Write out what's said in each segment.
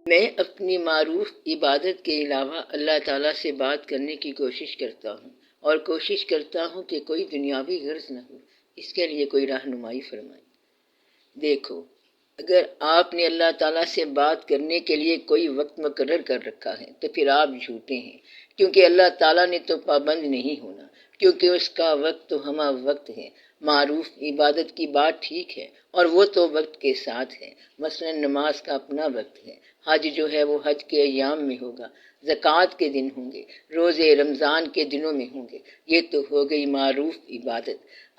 میں اپنی معروف عبادت کے علاوہ اللہ تعالیٰ سے بات کرنے کی کوشش کرتا ہوں اور کوشش کرتا ہوں کہ کوئی دنیاوی غرض نہ ہو، اس کے لیے کوئی رہنمائی فرمائے۔ دیکھو، اگر آپ نے اللہ تعالیٰ سے بات کرنے کے لیے کوئی وقت مقرر کر رکھا ہے تو پھر آپ جھوٹے ہیں، کیونکہ اللہ تعالیٰ نے تو پابند نہیں ہونا، کیونکہ اس کا وقت تو ہمہ وقت ہے۔ معروف عبادت کی بات ٹھیک ہے اور وہ تو وقت کے ساتھ ہے، مثلا نماز کا اپنا وقت ہے، حج جو ہے وہ حج کے ایام میں ہوگا، زکوٰۃ کے دن ہوں گے، روزے رمضان کے دنوں میں ہوں گے، یہ تو ہو گئی معروف عبادت۔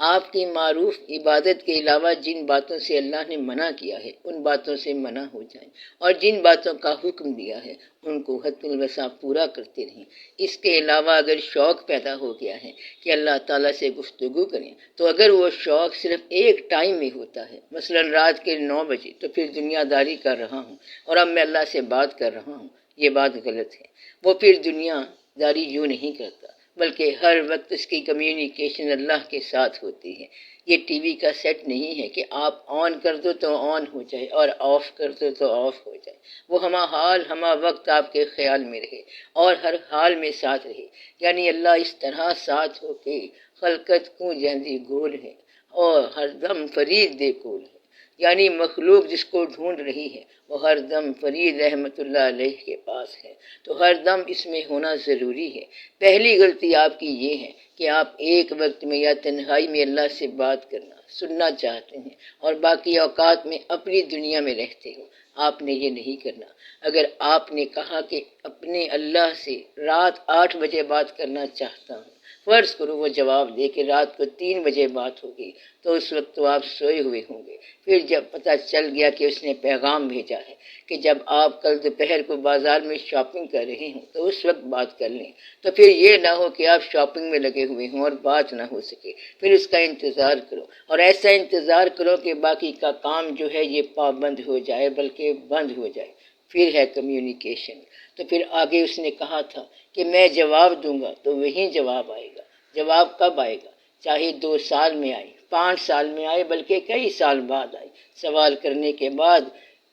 آپ کی معروف عبادت کے علاوہ جن باتوں سے اللہ نے منع کیا ہے ان باتوں سے منع ہو جائیں، اور جن باتوں کا حکم دیا ہے ان کو حد الوسع پورا کرتے رہیں۔ اس کے علاوہ اگر شوق پیدا ہو گیا ہے کہ اللہ تعالیٰ سے گفتگو کریں، تو اگر وہ شوق صرف ایک ٹائم میں ہوتا ہے، مثلا رات کے 9 بجے، تو پھر دنیا داری کر رہا ہوں اور اب میں اللہ سے بات کر رہا ہوں، یہ بات غلط ہے۔ وہ پھر دنیا داری یوں نہیں کرتا، بلکہ ہر وقت اس کی کمیونیکیشن اللہ کے ساتھ ہوتی ہے۔ یہ ٹی وی کا سیٹ نہیں ہے کہ آپ آن کر دو تو آن ہو جائے اور آف کر دو تو آف ہو جائے۔ وہ ہمہ حال ہمہ وقت آپ کے خیال میں رہے اور ہر حال میں ساتھ رہے، یعنی اللہ اس طرح ساتھ ہو کے خلقت کو جیندی گول ہے اور ہر دم فرید دے کول ہے، یعنی مخلوق جس کو ڈھونڈ رہی ہے وہ ہر دم فرید رحمۃ اللہ علیہ کے پاس ہے، تو ہر دم اس میں ہونا ضروری ہے۔ پہلی غلطی آپ کی یہ ہے کہ آپ ایک وقت میں یا تنہائی میں اللہ سے بات کرنا سننا چاہتے ہیں اور باقی اوقات میں اپنی دنیا میں رہتے ہو۔ آپ نے یہ نہیں کرنا۔ اگر آپ نے کہا کہ اپنے اللہ سے رات 8 بجے بات کرنا چاہتا ہوں، فرض کرو وہ جواب دے کہ رات کو 3 بجے بات ہوگی، تو اس وقت تو آپ سوئے ہوئے ہوں گے۔ پھر جب پتہ چل گیا کہ اس نے پیغام بھیجا ہے کہ جب آپ کل دوپہر کو بازار میں شاپنگ کر رہے ہوں تو اس وقت بات کر لیں، تو پھر یہ نہ ہو کہ آپ شاپنگ میں لگے ہوئے ہوں اور بات نہ ہو سکے۔ پھر اس کا انتظار کرو، اور ایسا انتظار کرو کہ باقی کا کام جو ہے یہ پابند ہو جائے، بلکہ بند ہو جائے۔ پھر ہے کمیونیکیشن۔ تو پھر آگے اس نے کہا تھا کہ میں جواب دوں گا تو وہی جواب آئے گا۔ جواب کب آئے گا؟ چاہے 2 سال میں آئے، 5 سال میں آئے، بلکہ کئی سال بعد آئے۔ سوال کرنے کے بعد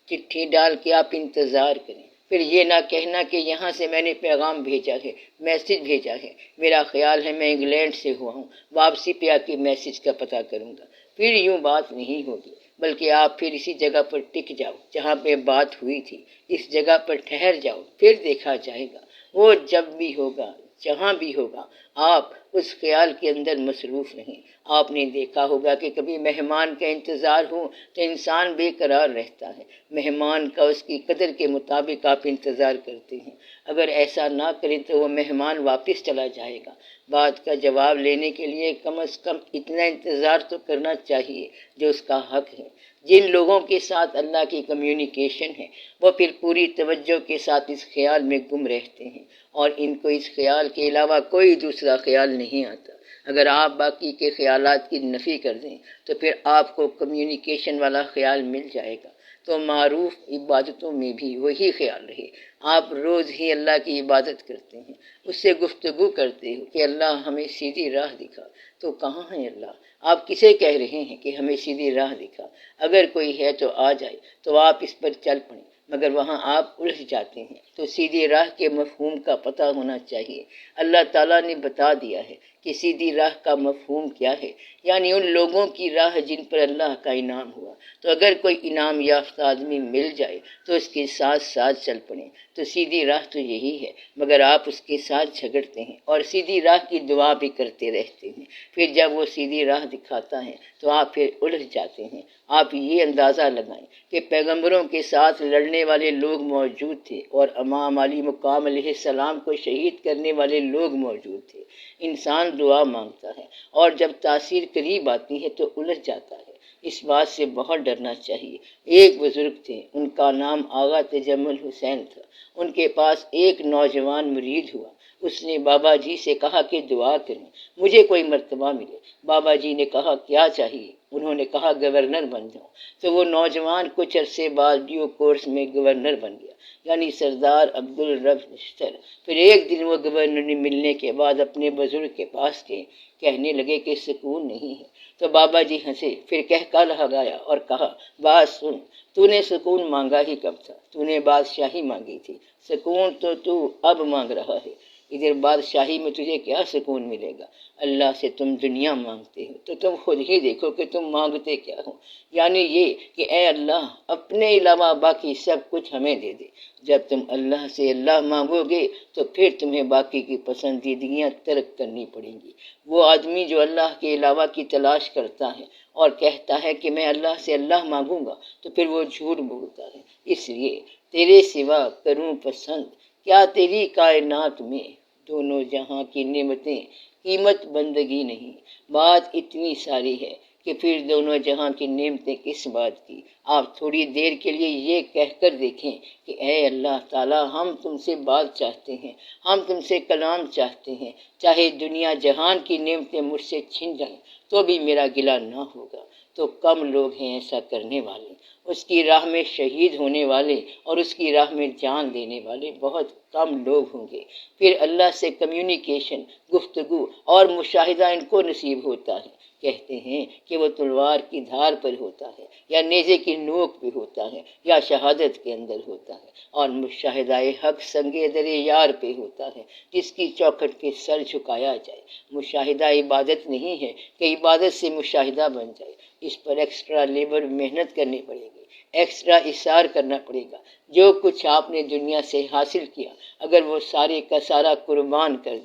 چٹھی ڈال کے آپ انتظار کریں۔ پھر یہ نہ کہنا کہ یہاں سے میں نے پیغام بھیجا ہے، میسج بھیجا ہے، میرا خیال ہے میں انگلینڈ سے ہوا ہوں، واپسی پہ آ کے میسج کا پتہ کروں گا۔ پھر یوں بات نہیں ہوگی، بلکہ آپ پھر اسی جگہ پر ٹک جاؤ جہاں پہ بات ہوئی تھی، اس جگہ پر ٹھہر جاؤ، پھر دیکھا جائے گا۔ وہ جب بھی ہوگا، جہاں بھی ہوگا، آپ اس خیال کے اندر مصروف رہیں۔ آپ نے دیکھا ہوگا کہ کبھی مہمان کا انتظار ہو تو انسان بے قرار رہتا ہے۔ مہمان کا اس کی قدر کے مطابق آپ انتظار کرتے ہیں۔ اگر ایسا نہ کریں تو وہ مہمان واپس چلا جائے گا۔ بات کا جواب لینے کے لیے کم از کم اتنا انتظار تو کرنا چاہیے جو اس کا حق ہے۔ جن لوگوں کے ساتھ اللہ کی کمیونیکیشن ہے وہ پھر پوری توجہ کے ساتھ اس خیال میں گم رہتے ہیں اور ان کو اس خیال کے علاوہ کوئی دوسرا خیال نہیں آتا۔ اگر آپ باقی کے خیالات کی نفی کر دیں تو پھر آپ کو کمیونیکیشن والا خیال مل جائے گا۔ تو معروف عبادتوں میں بھی وہی خیال رہے۔ آپ روز ہی اللہ کی عبادت کرتے ہیں، اس سے گفتگو کرتے ہو کہ اللہ ہمیں سیدھی راہ دکھا، تو کہاں ہے اللہ؟ آپ کسے کہہ رہے ہیں کہ ہمیں سیدھی راہ دکھا؟ اگر کوئی ہے تو آ جائے تو آپ اس پر چل پڑیں، مگر وہاں آپ الجھ جاتے ہیں۔ تو سیدھی راہ کے مفہوم کا پتہ ہونا چاہیے۔ اللہ تعالیٰ نے بتا دیا ہے کہ سیدھی راہ کا مفہوم کیا ہے، یعنی ان لوگوں کی راہ جن پر اللہ کا انعام ہوا۔ تو اگر کوئی انعام یافتہ آدمی مل جائے تو اس کے ساتھ ساتھ چل پڑیں، تو سیدھی راہ تو یہی ہے، مگر آپ اس کے ساتھ جھگڑتے ہیں اور سیدھی راہ کی دعا بھی کرتے رہتے ہیں۔ پھر جب وہ سیدھی راہ دکھاتا ہے تو آپ پھر الجھ جاتے ہیں۔ آپ یہ اندازہ لگائیں کہ پیغمبروں کے ساتھ لڑنے والے لوگ موجود تھے اور امام علی مقام علیہ السلام کو شہید کرنے والے لوگ موجود تھے۔ انسان دعا مانگتا ہے اور جب تاثیر قریب آتی ہے تو الجھ جاتا ہے۔ اس بات سے بہت ڈرنا چاہیے۔ ایک بزرگ تھے، ان کا نام آغا تجمل حسین تھا۔ ان کے پاس ایک نوجوان مرید ہوا اس نے بابا جی سے کہا کہ دعا کروں، مجھے کوئی مرتبہ ملے۔ بابا جی نے کہا کیا چاہیے؟ انہوں نے کہا گورنر بن جاؤں۔ تو وہ نوجوان کچھ عرصے بعد ڈیو کورس میں گورنر بن گیا، یعنی سردار عبدالرب نشتر۔ پھر ایک دن وہ گورنر ملنے کے بعد اپنے بزرگ کے پاس گئے، کہنے لگے کہ سکون نہیں ہے۔ تو بابا جی ہنسے، پھر کہہ لگایا اور کہا بات سن، تو نے سکون مانگا ہی کب تھا؟ تو نے بادشاہی مانگی تھی، سکون تو اب مانگ رہا ہے۔ ادھر بادشاہی میں تجھے کیا سکون ملے گا؟ اللہ سے تم دنیا مانگتے ہو تو تم خود ہی دیکھو کہ تم مانگتے کیا ہو، یعنی یہ کہ اے اللہ اپنے علاوہ باقی سب کچھ ہمیں دے دے۔ جب تم اللہ سے اللہ مانگو گے تو پھر تمہیں باقی کی پسندیدگیاں ترک کرنی پڑیں گی۔ وہ آدمی جو اللہ کے علاوہ کی تلاش کرتا ہے اور کہتا ہے کہ میں اللہ سے اللہ مانگوں گا تو پھر وہ جھوٹ بولتا ہے۔ اس لیے تیرے سوا کروں پسند کیا تیری کائنات میں دونوں جہاں کی نعمتیں قیمت بندگی نہیں۔ بات اتنی ساری ہے کہ پھر دونوں جہاں کی نعمتیں کس بات کی؟ آپ تھوڑی دیر کے لیے یہ کہہ کر دیکھیں کہ اے اللہ تعالیٰ ہم تم سے بات چاہتے ہیں، ہم تم سے کلام چاہتے ہیں، چاہے دنیا جہان کی نعمتیں مجھ سے چھن جائیں تو بھی میرا گلہ نہ ہوگا۔ تو کم لوگ ہیں ایسا کرنے والے، اس کی راہ میں شہید ہونے والے اور اس کی راہ میں جان دینے والے بہت کم لوگ ہوں گے۔ پھر اللہ سے کمیونیکیشن، گفتگو اور مشاہدہ ان کو نصیب ہوتا ہے۔ کہتے ہیں کہ وہ تلوار کی دھار پر ہوتا ہے یا نیزے کی نوک پہ ہوتا ہے یا شہادت کے اندر ہوتا ہے، اور مشاہدہ حق سنگے در یار پہ ہوتا ہے جس کی چوکھٹ پہ سر جھکایا جائے۔ مشاہدہ عبادت نہیں ہے کہ عبادت سے مشاہدہ بن جائے، اس پر ایکسٹرا لیبر محنت کرنی پڑے گی، ایکسٹرا اثار کرنا پڑے گا۔ جو کچھ آپ نے دنیا سے حاصل کیا اگر وہ سارے کا سارا قربان کر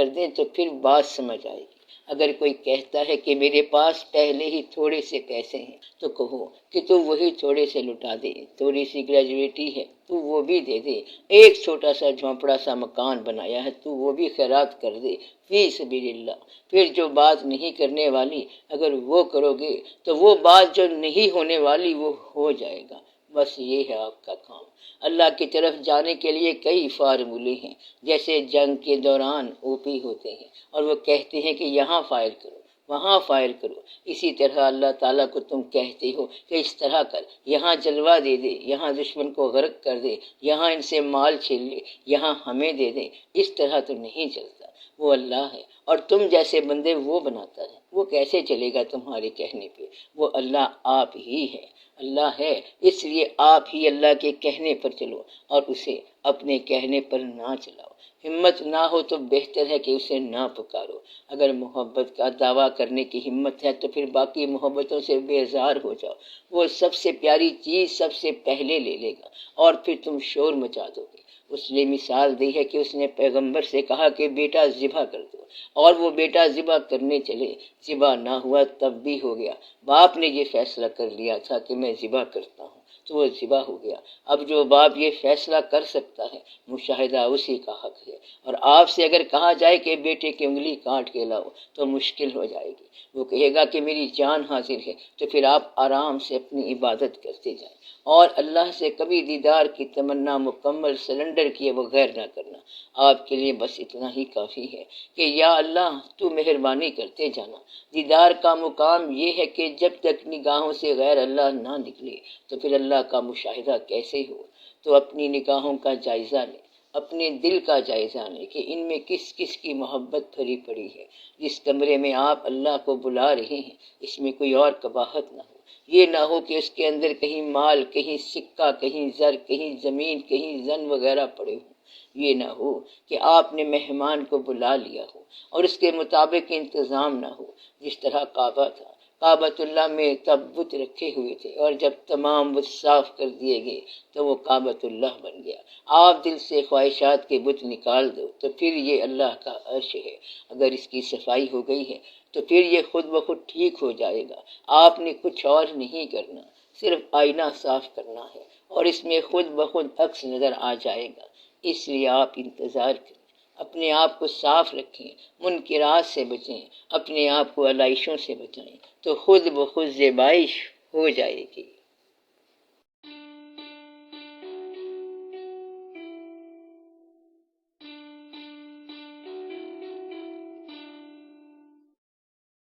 دیں تو پھر بات سمجھ آئے گی۔ اگر کوئی کہتا ہے کہ میرے پاس پہلے ہی تھوڑے سے پیسے ہیں تو کہو کہ تو وہی تھوڑے سے لٹا دے، تھوڑی سی گریجویٹی ہے تو وہ بھی دے دے، ایک چھوٹا سا جھونپڑا سا مکان بنایا ہے تو وہ بھی خیرات کر دے فی سبیل اللہ۔ پھر جو بات نہیں کرنے والی اگر وہ کرو گے تو وہ بات جو نہیں ہونے والی وہ ہو جائے گا۔ بس یہ ہے آپ کا کام۔ اللہ کی طرف جانے کے لیے کئی فارمولے ہیں، جیسے جنگ کے دوران OP ہوتے ہیں اور وہ کہتے ہیں کہ یہاں فائر کرو وہاں فائر کرو، اسی طرح اللہ تعالیٰ کو تم کہتے ہو کہ اس طرح کر، یہاں جلوہ دے دے، یہاں دشمن کو غرق کر دے، یہاں ان سے مال چھین لے، یہاں ہمیں دے دے۔ اس طرح تو نہیں چلتا، وہ اللہ ہے اور تم جیسے بندے وہ بناتا ہے۔ وہ کیسے چلے گا تمہارے کہنے پہ؟ وہ اللہ آپ ہی ہے، اللہ ہے، اس لیے آپ ہی اللہ کے کہنے پر چلو اور اسے اپنے کہنے پر نہ چلاؤ۔ ہمت نہ ہو تو بہتر ہے کہ اسے نہ پکارو۔ اگر محبت کا دعویٰ کرنے کی ہمت ہے تو پھر باقی محبتوں سے بیزار ہو جاؤ، وہ سب سے پیاری چیز سب سے پہلے لے لے گا اور پھر تم شور مچا دو گے۔ اس نے مثال دی ہے کہ اس نے پیغمبر سے کہا کہ بیٹا ذبح کر دو، اور وہ بیٹا ذبح کرنے چلے، ذبح نہ ہوا تب بھی ہو گیا۔ باپ نے یہ فیصلہ کر لیا تھا کہ میں ذبح کرتا ہوں تو وہ ذبح ہو گیا۔ اب جو باپ یہ فیصلہ کر سکتا ہے مشاہدہ اسی کا حق ہے، اور آپ سے اگر کہا جائے کہ بیٹے کی انگلی کاٹ کے لاؤ تو مشکل ہو جائے گی۔ وہ کہے گا کہ میری جان حاضر ہے، تو پھر آپ آرام سے اپنی عبادت کرتے جائیں اور اللہ سے کبھی دیدار کی تمنا مکمل سرنڈر کیے بغیر نہ کرنا۔ آپ کے لیے بس اتنا ہی کافی ہے کہ یا اللہ تو مہربانی کرتے جانا۔ دیدار کا مقام یہ ہے کہ جب تک نگاہوں سے غیر اللہ نہ نکلے تو پھر اللہ کا مشاہدہ کیسے ہو؟ تو اپنی نگاہوں کا جائزہ لیں، اپنے دل کا جائزہ لیں کہ ان میں کس کس کی محبت بھری پڑی ہے۔ جس کمرے میں آپ اللہ کو بلا رہے ہیں اس میں کوئی اور قباحت نہ ہو، یہ نہ ہو کہ اس کے اندر کہیں مال، کہیں سکہ، کہیں زر، کہیں زمین، کہیں زن وغیرہ پڑے ہوں۔ یہ نہ ہو کہ آپ نے مہمان کو بلا لیا ہو اور اس کے مطابق انتظام نہ ہو۔ جس طرح کعبہ تھا، کعبۃ اللہ میں تب بت رکھے ہوئے تھے اور جب تمام بت صاف کر دیے گئے تو وہ کعبۃ اللہ بن گیا۔ آپ دل سے خواہشات کے بت نکال دو تو پھر یہ اللہ کا عرش ہے۔ اگر اس کی صفائی ہو گئی ہے تو پھر یہ خود بخود ٹھیک ہو جائے گا۔ آپ نے کچھ اور نہیں کرنا، صرف آئینہ صاف کرنا ہے اور اس میں خود بخود عکس نظر آ جائے گا۔ اس لیے آپ انتظار کریں، اپنے آپ کو صاف رکھیں، منکرات سے بچیں، اپنے آپ کو علائشوں سے بچائیں تو خود بخود زیبائش ہو جائے گی۔